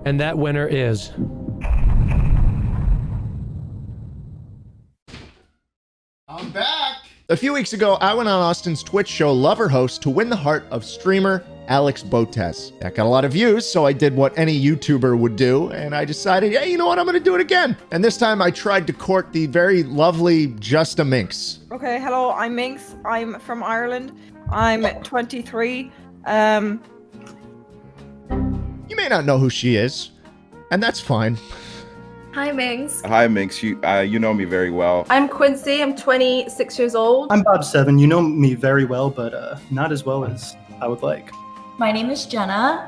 And that winner is... I'm back! A few weeks ago, I went on Austin's Twitch show Lover Host to win the heart of streamer Alex Botes. That got a lot of views, so I did what any YouTuber would do, and I decided, hey, you know what, I'm gonna do it again. And this time I tried to court the very lovely Justa Minx. Okay, hello, I'm Minx. I'm from Ireland. I'm 23. You may not know who she is, and that's fine. Hi, Mings. Hi, Minx. You know me very well. I'm Quincy. I'm 26 years old. I'm Bob7. You know me very well, but not as well as I would like. My name is Jenna.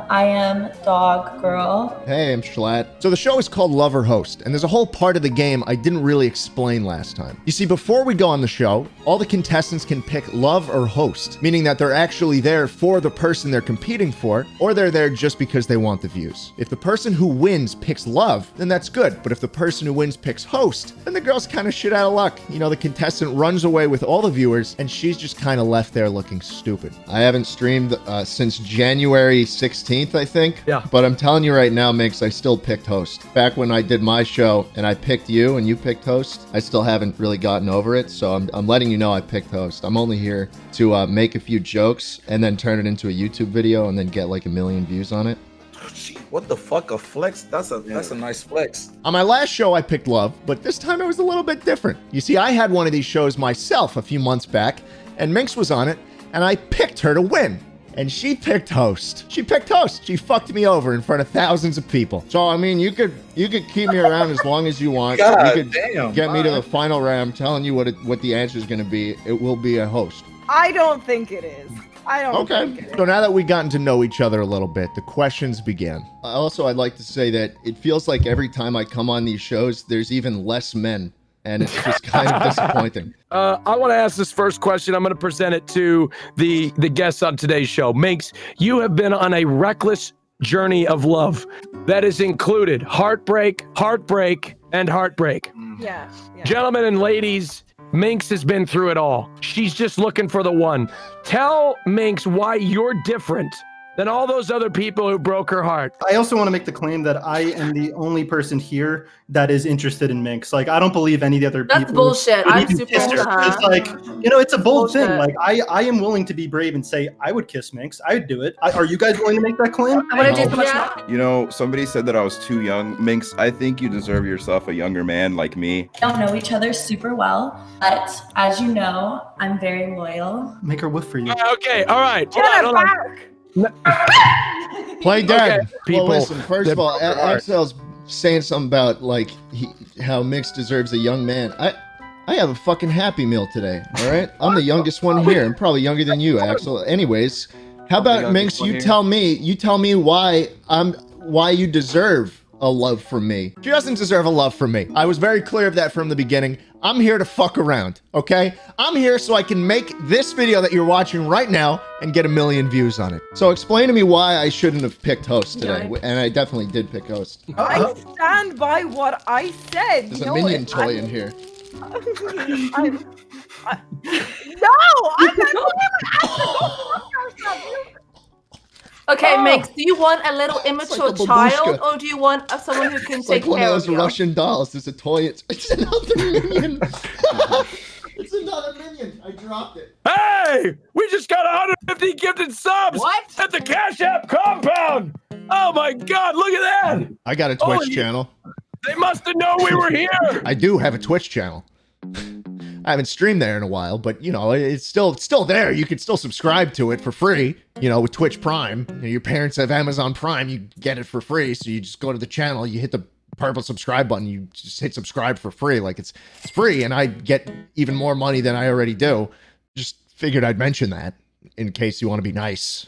I am Dog Girl. Hey, I'm Schlatt. So the show is called Lover Host, and there's a whole part of the game I didn't really explain last time. You see, before we go on the show, all the contestants can pick love or host, meaning that they're actually there for the person they're competing for, or they're there just because they want the views. If the person who wins picks love, then that's good. But if the person who wins picks host, then the girl's kind of shit out of luck. You know, the contestant runs away with all the viewers, and she's just kind of left there looking stupid. I haven't streamed since January 16th, I think. Yeah. But I'm telling you right now, Mix, I still picked host. Back when I did my show and I picked you and you picked host, I still haven't really gotten over it. So I'm letting you know I picked host. I'm only here to make a few jokes and then turn it into a YouTube video and then get like 1 million views on it. What the fuck, a flex? That's a nice flex. On my last show, I picked love, but this time it was a little bit different. You see, I had one of these shows myself a few months back, and Minx was on it, and I picked her to win. And she picked host. She picked host. She fucked me over in front of thousands of people. So I mean, you could keep me around as long as you want. God, you could damn, get me to the final round. I'm telling you what the answer is going to be. It will be a host. I don't think it is. I don't think it is. So now that we've gotten to know each other a little bit, the questions began. Also, I'd like to say that it feels like every time I come on these shows, there's even less men. And it's just kind of disappointing. I want to ask this first question. I'm going to present it to the guests on today's show. Minx, you have been on a reckless journey of love that has included heartbreak, and heartbreak. Yeah. Gentlemen and ladies, Minx has been through it all. She's just looking for the one. Tell Minx why you're different than all those other people who broke her heart. I also want to make the claim that I am the only person here that is interested in Minx. Like, I don't believe any of the other people. That's bullshit. I'm super kissed her. It's like, you know, it's a bold thing. Like, I am willing to be brave and say I would kiss Minx. I would do it. Are you guys willing to make that claim? I want to do so much more. You know, somebody said that I was too young. Minx, I think you deserve yourself a younger man like me. We don't know each other super well, but as you know, I'm very loyal. Make her whiff for you. Okay, all right. Jenna, bark! Play dead. Okay, people. Well, listen, first of all, Axel's saying something about like how Mix deserves a young man. I have a fucking Happy Meal today. All right, I'm the youngest one here. I'm probably younger than you, Axel. Anyways, how about Mix? You tell me why you deserve a love from me. She doesn't deserve a love from me. I was very clear of that from the beginning. I'm here to fuck around, okay? I'm here so I can make this video that you're watching right now and get 1 million views on it. So explain to me why I shouldn't have picked host today. And I definitely did pick host. I stand by what I said. There's a minion toy in here. I'm Okay, Minx, do you want a little immature like a child, babushka. or do you want someone who can It's take like one care of of those you? Russian dolls. There's a toy. It's another minion. It's another minion. I dropped it. Hey, we just got 150 gifted subs at the Cash App compound. Oh my God, look at that. I got a Twitch channel. They must have known we were here. I do have a Twitch channel. I haven't streamed there in a while, but you know, it's still there. You can still subscribe to it for free, you know, with Twitch Prime. You know, your parents have Amazon Prime, you get it for free. So you just go to the channel, you hit the purple subscribe button, you just hit subscribe for free. Like it's free, and I get even more money than I already do. Just figured I'd mention that in case you want to be nice.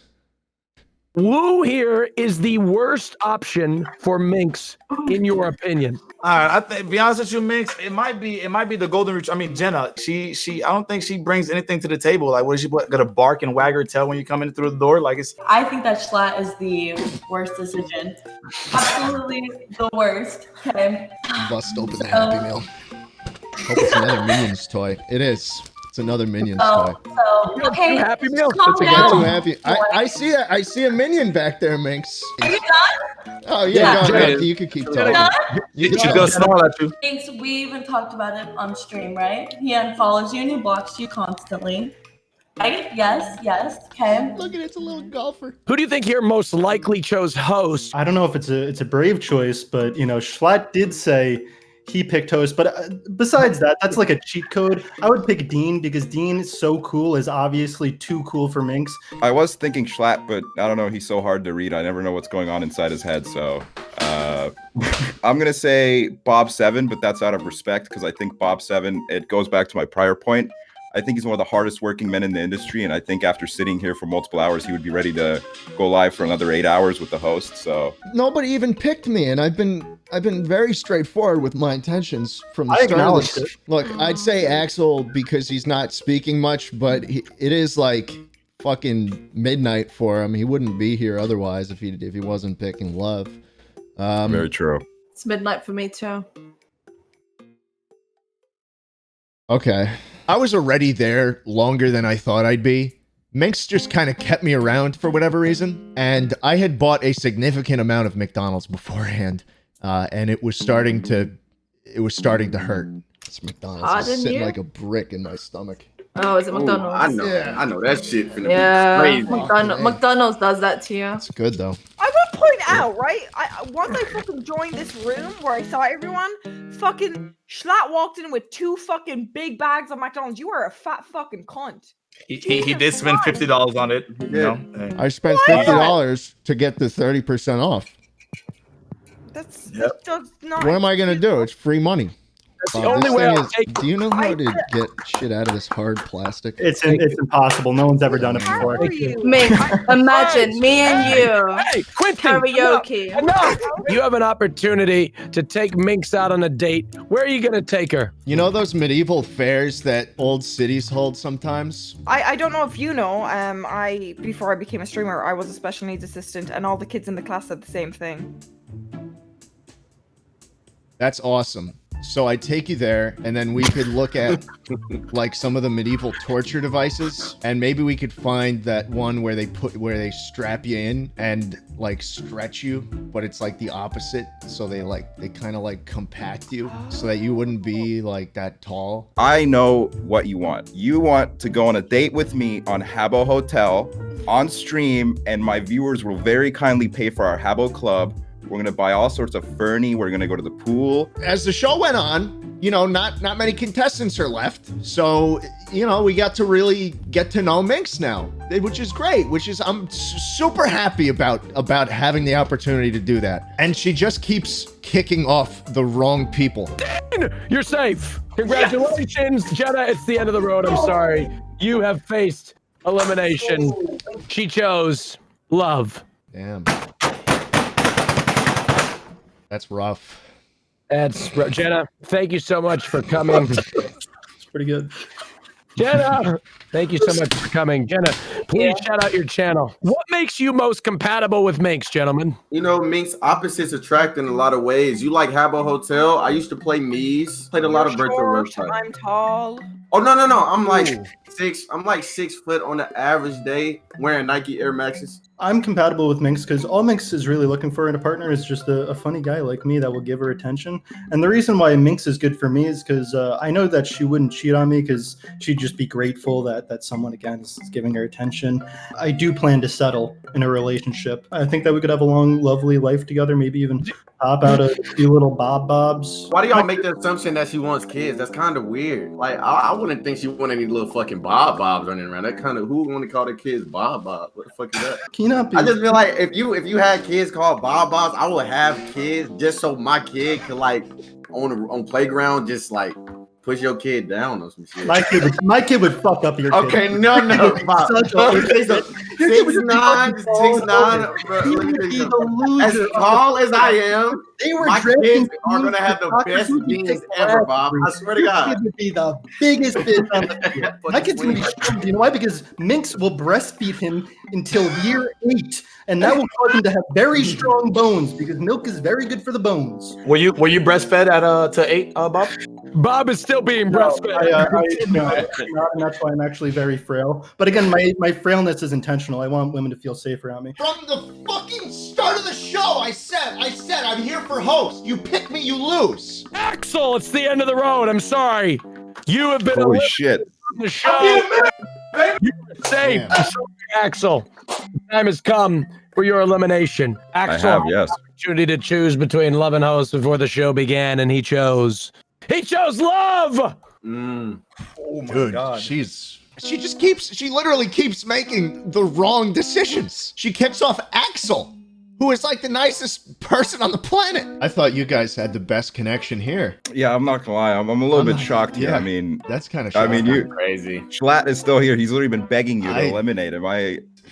Woo here is the worst option for Minx, in your opinion. All right, I think, be honest with you, Minx, it might be the golden retriever. I mean, Jenna, she, I don't think she brings anything to the table. Like, what is she gonna bark and wag her tail when you come in through the door? Like, it's. I think that Schlatt is the worst decision. Absolutely the worst. Okay. Bust open the Happy Meal. Hope it's another Minions toy. It is. It's another Minions Oh, toy. so okay. Happy Meal. Calm I got too down. happy. I see it. I see a Minion back there, Minx. Are you done? Oh yeah, go Yeah. ahead. You can keep You talking. done? You She can goes talk. snarl at you. Thanks. We even talked about it on stream, right? He unfollows you and he blocks you constantly. Right? Yes. Okay. Look at it, it's a little golfer. Who do you think here most likely chose host? I don't know if it's a brave choice, but you know, Schlatt did say he picked host. But besides that, that's like a cheat code. I would pick Dean because Dean is so cool, is obviously too cool for Minx. I was thinking Schlatt, but I don't know. He's so hard to read. I never know what's going on inside his head. So I'm gonna say Bob 7, but that's out of respect because I think Bob 7. It goes back to my prior point. I think he's one of the hardest working men in the industry, and I think after sitting here for multiple hours, he would be ready to go live for another 8 hours with the host. So Nobody even picked me, and I've been very straightforward with my intentions from the I start. Of acknowledged this. it. Look, I'd say Axel because he's not speaking much, but it is like fucking midnight for him. He wouldn't be here otherwise if he wasn't picking love. very true. It's midnight for me too. Okay. I was already there longer than I thought I'd be. Minx just kind of kept me around for whatever reason, and I had bought a significant amount of McDonald's beforehand, and it was starting to hurt. This McDonald's Pardon is sitting you? like a brick in my stomach. Oh, is it Ooh, McDonald's? I know. Yeah. I know that shit finna Yeah, be crazy. McDonald's does that to you. It's good though. I will point out, right? Once I fucking joined this room where I saw everyone, fucking Schlatt walked in with 2 fucking big bags of McDonald's. You are a fat fucking cunt. He did spend $50 on it. You know? Hey. I spent What? $50 to get the 30% off. That does not. What am I gonna do? It's free money. That's the This only way thing I'll is- take do you know how to get shit out of this hard plastic? It's impossible. No one's ever done it How before. are you? Minx, imagine me and you Hey, Quincy! karaoke. Enough! You have an opportunity to take Minx out on a date. Where are you gonna take her? You know those medieval fairs that old cities hold sometimes? I don't know if you know, before I became a streamer, I was a special needs assistant, and all the kids in the class said the same thing. That's awesome. So I take you there, and then we could look at like some of the medieval torture devices, and maybe we could find that one where they strap you in and like stretch you, but it's like the opposite. So they kind of like compact you so that you wouldn't be like that tall. I know what you want. You want to go on a date with me on Habbo Hotel on stream, and my viewers will very kindly pay for our Habbo Club. We're gonna buy all sorts of Fernie. We're gonna go to the pool. As the show went on, you know, not many contestants are left. So, you know, we got to really get to know Minx now, which is great, I'm super happy about having the opportunity to do that. And she just keeps kicking off the wrong people. You're safe. Congratulations, Jenna. It's the end of the road. I'm sorry. You have faced elimination. She chose love. Damn. That's rough. Jenna, thank you so much for coming. It's pretty good. Jenna, thank you so much for coming. Jenna, please shout out your channel. What makes you most compatible with Minx, gentlemen? You know, Minx, opposites attract in a lot of ways. You like Habbo Hotel. I used to play Mies. Played a lot of virtual websites. I'm tall. Oh no. I'm like 6 foot on the average day wearing Nike Air Maxes. I'm compatible with Minx because all Minx is really looking for in a partner is just a funny guy like me that will give her attention. And the reason why Minx is good for me is because I know that she wouldn't cheat on me because she'd just be grateful that someone, again, is giving her attention. I do plan to settle in a relationship. I think that we could have a long, lovely life together, maybe even pop out a few little bobs. Why do y'all make the assumption that she wants kids? That's kind of weird. Like, I wouldn't think she wanted any little fucking bobs running around. That kind of, who would want to call their kids bob? What the fuck is that? Can you not be? I just feel like if you had kids called bobs, I would have kids just so my kid could like on playground just like push your kid down or some shit. My kid would fuck up your kid. Okay, no, Bob. 6'9", bro, let me tell you something. As tall as I am, my kids are gonna have the best genes ever, Bob. I swear to God. My kid would be the biggest bitch on the field. My kid's gonna be strong. You know why? Because Minx will breastfeed him until year 8, and that will cause him to have very strong bones because milk is very good for the bones. Were you breastfed at to 8, Bob? Bob is still being breastfed. And that's why I'm actually very frail. But again, my frailness is intentional. I want women to feel safe around me. From the fucking start of the show, I said I'm here for host. You pick me, you lose. Axel, it's the end of the road. I'm sorry. You have been Holy eliminated shit. from the show. You are safe. I'm sorry, Axel. The time has come for your elimination. Axel I have, yes. had the opportunity to choose between love and host before the show began, and he chose love. Oh my Dude, god. she literally keeps making the wrong decisions. She kicks off Axel, who is like the nicest person on the planet. I thought you guys had the best connection here. Yeah, I'm not gonna lie. I'm a little bit shocked here. yeah. I mean, That's kind of I mean, you Crazy. Schlatt is still here. He's literally been begging you to I- eliminate him.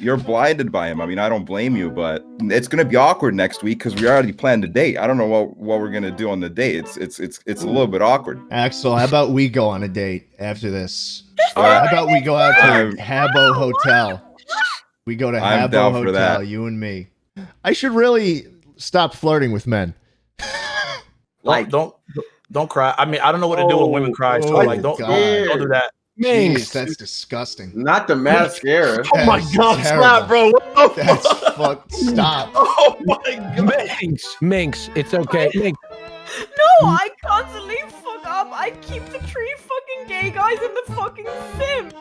You're blinded by him. I mean, I don't blame you, but it's gonna be awkward next week because we already planned a date. I don't know what we're gonna do on the date. It's a little bit awkward. Axel, how about we go on a date after this? How about we go out to Habbo Hotel? We go to I'm Habbo down for Hotel, that. you and me. I should really stop flirting with men. Like, don't cry. I mean, I don't know what to do when women cry. So like, don't do that. Jeez, that's disgusting. Not the mascara. Oh my God, Schlatt, bro. What the That's fuck? fucked. Stop. Oh my god. Minx, it's okay. Minx, No, I constantly fuck up. I keep the 3 fucking gay guys in the fucking simp.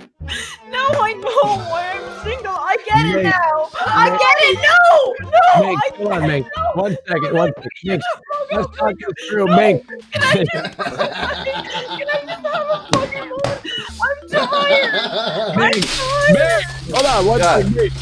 Now I know why I'm single. I get it Minx, now. I get it. No, Minx, I hold on, get Minx. it. No. 1 second, 1 second. Minx, No, let's talk this through. no. Minx. Can I just have a fucking moment? I'm tired. I'm Minx, tired. Minx, hold on, 1 second. Minx.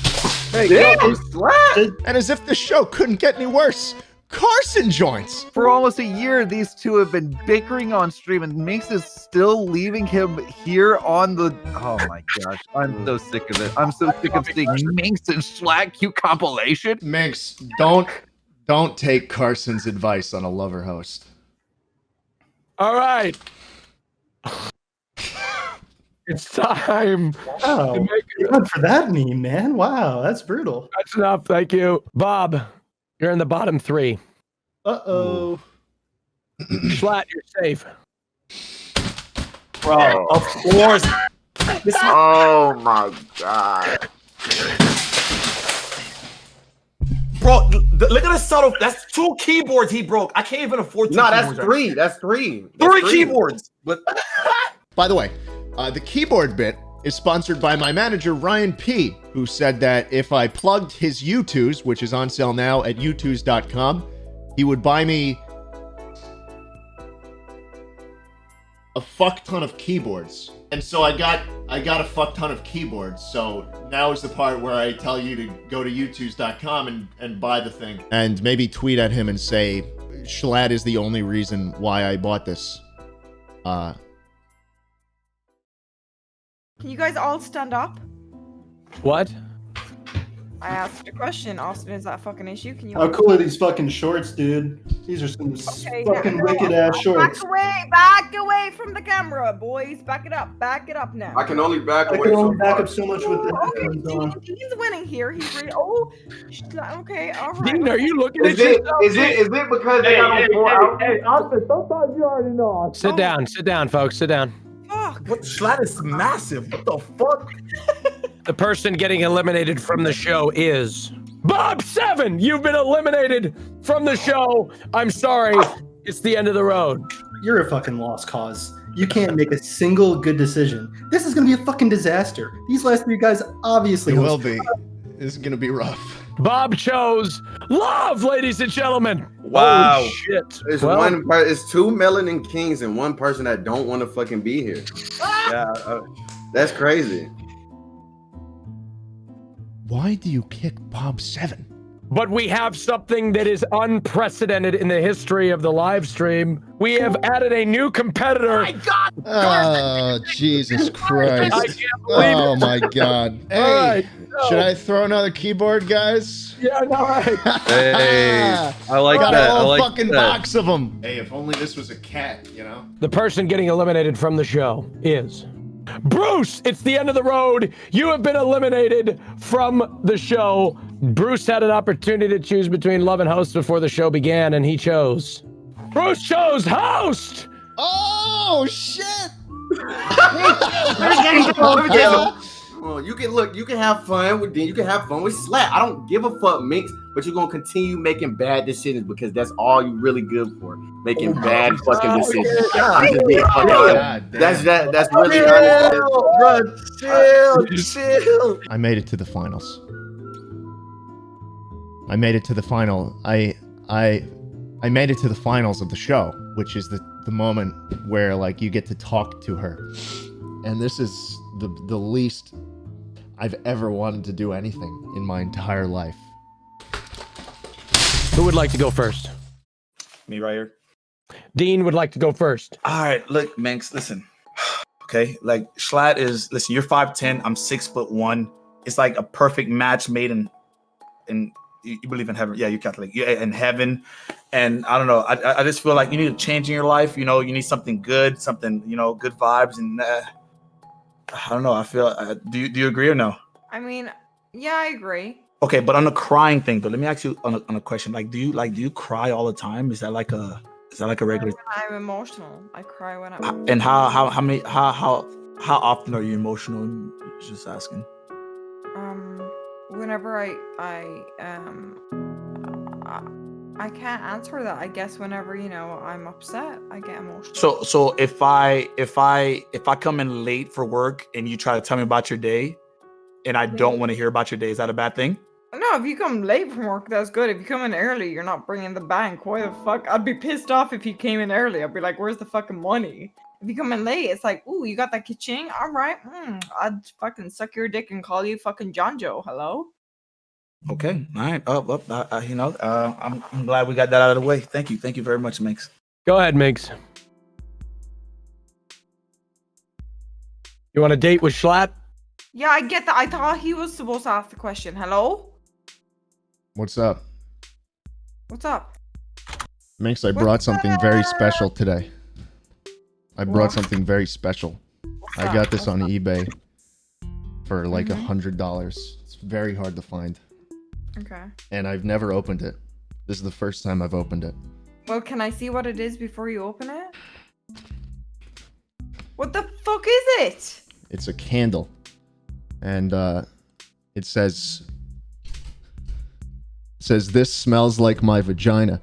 Minx, And as if the show couldn't get any worse, Carson joins. For almost a year, these two have been bickering on stream, and Minx is still leaving him here on the. Oh my gosh, I'm so sick of it. I'm so sick of seeing Minx and Schlatt cute compilation. Minx, don't take Carson's advice on a lover host. all right. It's time. Wow. to make it. Good for that meme, man. Wow, that's brutal. That's enough. Thank you. Bob, you're in the bottom 3. Uh-oh. Schlatt, you're safe. Bro, of course. Oh my god. Bro, look at the subtle. That's 2 keyboards he broke. I can't even afford 2 No, keyboards. that's 3. That's 3. That's 3 keyboards. But By the way, the keyboard bit is sponsored by my manager, Ryan P., who said that if I plugged his U2s, which is on sale now at u2s.com, he would buy me a fuck ton of keyboards. And so I got a fuck ton of keyboards. So now is the part where I tell you to go to u2s.com and buy the thing. And maybe tweet at him and say, Schlatt is the only reason why I bought this. Can you guys all stand up? What? I asked a question. Austin, is that a fucking issue? Can you? How cool are these fucking shorts, dude? These are some Okay, fucking now- wicked ass shorts. Back away from the camera, boys. Back it up now. I can only back I away can only so back far. up so much with the Okay, headphones on. Dean's winning here. He's really. Oh, okay, all right. Dean, are you looking Is at it yourself? is it because they got on 4 outfits? Austin, sometimes you already know. Sit down, folks. Sit down. Fuck. what Schlatt is massive. What the fuck? The person getting eliminated from the show is Bob 7. You've been eliminated from the show. I'm sorry. It's the end of the road. You're a fucking lost cause. You can't make a single good decision. This is gonna be a fucking disaster. These last 3 guys obviously It will be. This is gonna be rough. Bob chose love, ladies and gentlemen. Wow. Holy shit. It's Well, it's 2 melanin kings and 1 person that don't want to fucking be here. Yeah. That's crazy. Why do you kick Bob 7? But we have something that is unprecedented in the history of the live stream. We have added a new competitor. Oh, Jesus Christ. I can't believe Oh it. my God. Hey, All right. So, should I throw another keyboard, guys? Yeah, all right. Hey, I like Got that. a I whole like fucking that. box of them. Hey, if only this was a cat, you know? The person getting eliminated from the show is Bruce. It's the end of the road. You have been eliminated from the show. Bruce had an opportunity to choose between love and host before the show began, and he chose. Bruce chose host. Oh shit! Well, you can look. You can have fun with Dean. You can have fun with Slat. I don't give a fuck, Minx. But you're gonna continue making bad decisions because that's all you're really good for. Making bad fucking decisions. That's really honest. Bro, chill. I made it to the finals. I made it to the final. I made it to the finals of the show, which is the moment where like you get to talk to her. And this is the least I've ever wanted to do anything in my entire life. Who would like to go first? Me right here. Dean would like to go first. All right, look, Minx, listen. Okay, like Schlatt is, listen, you're 5'10", I'm 6'1". It's like a perfect match made in you believe in heaven. Yeah, you're Catholic. Yeah, in heaven. And I don't know, I just feel like you need a change in your life. You know, you need something good, something, you know, good vibes. And I don't know, I feel, do you agree or no? I mean, yeah, I agree. Okay, but on the crying thing, though, let me ask you on a question. Like, do you cry all the time? Is that like a regular? I'm emotional. I cry when I'm. And how often are you emotional? Just asking. Whenever I can't answer that. I guess whenever, you know, I'm upset, I get emotional. So if I come in late for work and you try to tell me about your day, and I don't want to hear about your day, is that a bad thing? No, if you come late from work, that's good. If you come in early, you're not bringing the bank. Why the fuck? I'd be pissed off if you came in early. I'd be like, where's the fucking money? If you come in late, it's like, ooh, you got that kitchen? All right. I'd fucking suck your dick and call you fucking John Joe. Hello? Okay. All right. I'm glad we got that out of the way. Thank you. Thank you very much, Minx. Go ahead, Minx. You want a date with Schlatt? Yeah, I get that. I thought he was supposed to ask the question. Hello? What's up? What's up? Minx, I brought something very special today. I brought something very special. I got this on eBay for like $100. It's very hard to find. Okay. And I've never opened it. This is the first time I've opened it. Well, can I see what it is before you open it? What the fuck is it? It's a candle. And it says, this smells like my vagina.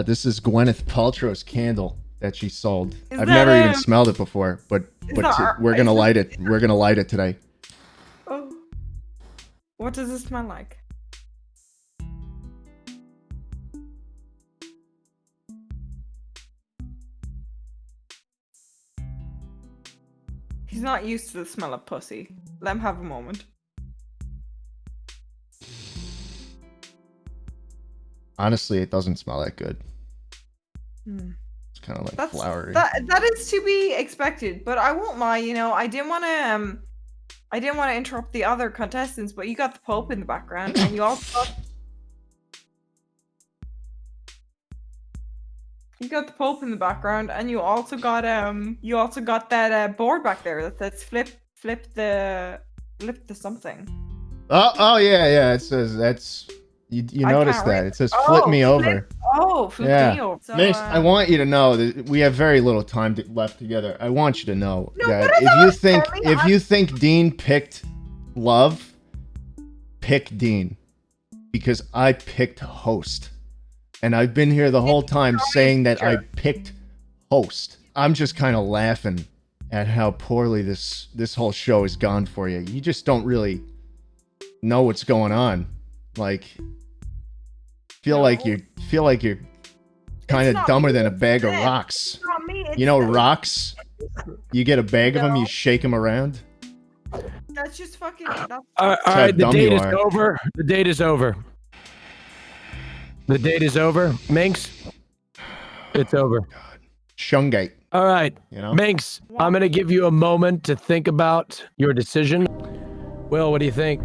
This is Gwyneth Paltrow's candle that she sold. I've never even smelled it before, but we're gonna light it. We're gonna light it today. Oh. What does it smell like? He's not used to the smell of pussy. Let him have a moment. Honestly, it doesn't smell that good. It's kind of like flowery. That is to be expected, but I won't lie. You know, I didn't want to interrupt the other contestants, but you got the Pope in the background, and you also got the Pope in the background, and you also got that board back there that's flip the something. Oh yeah. It says that's you noticed that. It says flip me over. Flip me over. So, Minx, I want you to know that we have very little time left together. I want you to know that if you think Dean picked love, pick Dean, because I picked host. And I've been here the whole time saying that I picked host. I'm just kind of laughing at how poorly this whole show has gone for you. You just don't really know what's going on. Like, feel like you're kind of dumber than a bag of rocks. You know rocks? You get a bag of them, you shake them around. That's just fucking. All right, the date is over. The date is over. The date is over. Minx, it's over. Shungite. All right, Minx, I'm going to give you a moment to think about your decision. Will, what do you think?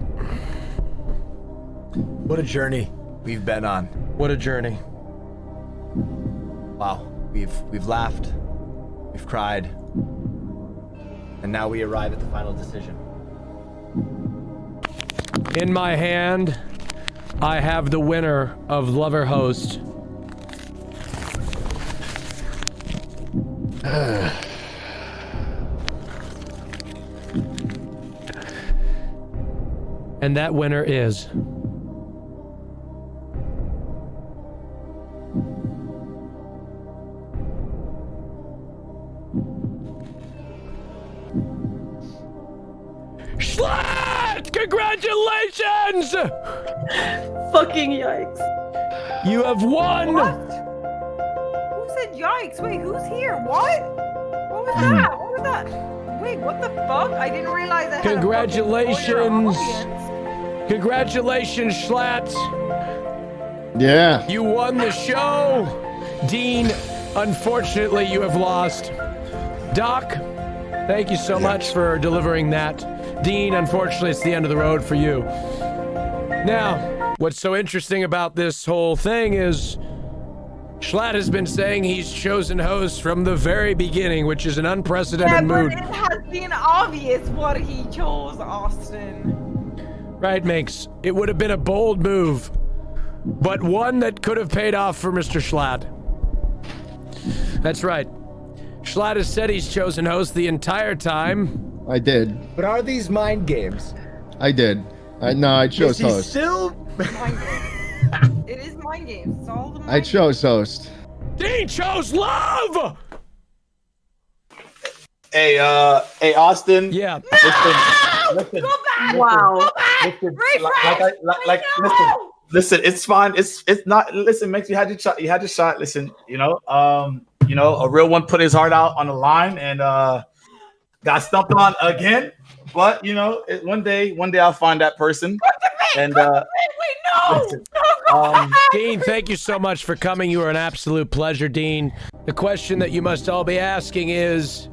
What a journey we've been on. What a journey. Wow. We've laughed. We've cried. And now we arrive at the final decision. In my hand, I have the winner of Lover Host. And that winner is... Schlatt! Congratulations! Fucking yikes. You have won! What? Who said yikes? Wait, who's here? What? What was that? What was that? Wait, what the fuck? I didn't realize I had Congratulations! Congratulations, Schlatt! Yeah. You won the show! Dean, unfortunately, you have lost. Doc, thank you so much for delivering that. Dean, unfortunately, it's the end of the road for you. Now, what's so interesting about this whole thing is Schlatt has been saying he's chosen host from the very beginning, which is an unprecedented move. But it has been obvious what he chose, Austin. Right, Minx. It would have been a bold move, but one that could have paid off for Mr. Schlatt. That's right. Schlatt has said he's chosen host the entire time. I did. But are these mind games? I did. No, I chose Is he host. still? Mind games. It is mind games. It's all the mind I chose host. Dean chose love! Hey, Austin. Yeah. Listen. Go back! Wow. Listen, Refresh! listen, it's fine. It's not. Listen, Max, you had your shot. You had your shot. Listen, you know, a real one put his heart out on the line and got stumped on again. But one day I'll find that person. And Wait, no! listen, Dean, thank you so much for coming. You are an absolute pleasure, Dean. The question that you must all be asking is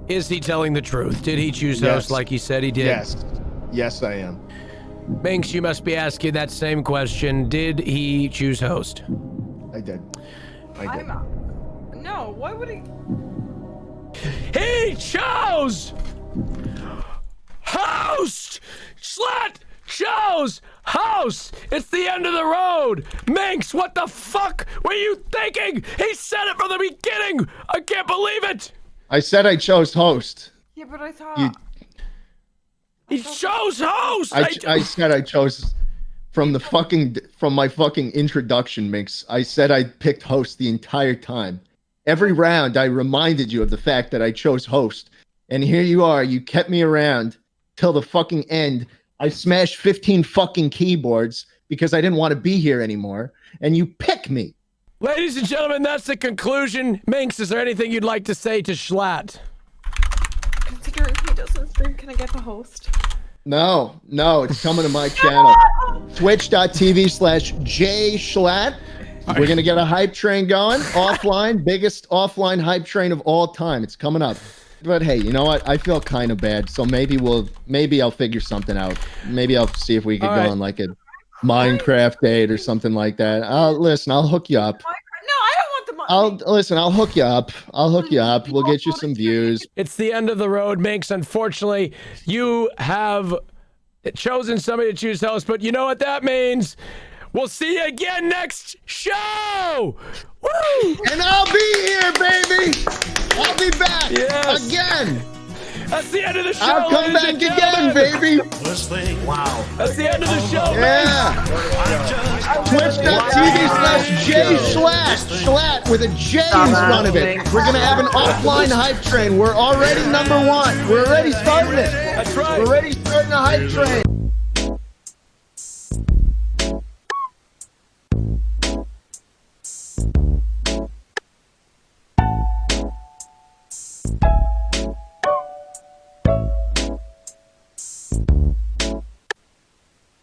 he telling the truth? Did he choose host like he said he did? Yes. Yes, I am. Minx, you must be asking that same question. Did he choose host? I did. No, why would he? He chose host! Schlatt chose host! It's the end of the road! Minx, what the fuck were you thinking? He said it from the beginning! I can't believe it! I said I chose host. Yeah, but I thought He chose host! I said I chose from my fucking introduction, Minx. I said I picked host the entire time. Every round I reminded you of the fact that I chose host. And here you are, you kept me around till the fucking end. I smashed 15 fucking keyboards because I didn't want to be here anymore. And you pick me. Ladies and gentlemen, that's the conclusion. Minx, is there anything you'd like to say to Schlatt? considering he doesn't stream, can I get the host? No, it's coming to my channel. Twitch.tv/jschlatt. We're going to get a hype train going. Offline, biggest offline hype train of all time. It's coming up. But hey, you know what? I feel kind of bad. So maybe I'll figure something out. Maybe I'll see if we could go on like a Minecraft date or something like that. Listen, I'll hook you up. I'll hook you up. We'll get you some views. It's the end of the road, Minx. Unfortunately, you have chosen somebody to choose host, but you know what that means? We'll see you again next show! Woo! And I'll be here, baby! I'll be back again! That's the end of the show. I'll come back again, baby! Wow. That's the end of the show, yeah! Twitch.tv/jschlatt. Schlatt with a J in front of it. We're gonna have an offline hype train. We're already #1. We're already starting it. That's right. We're already starting a hype train.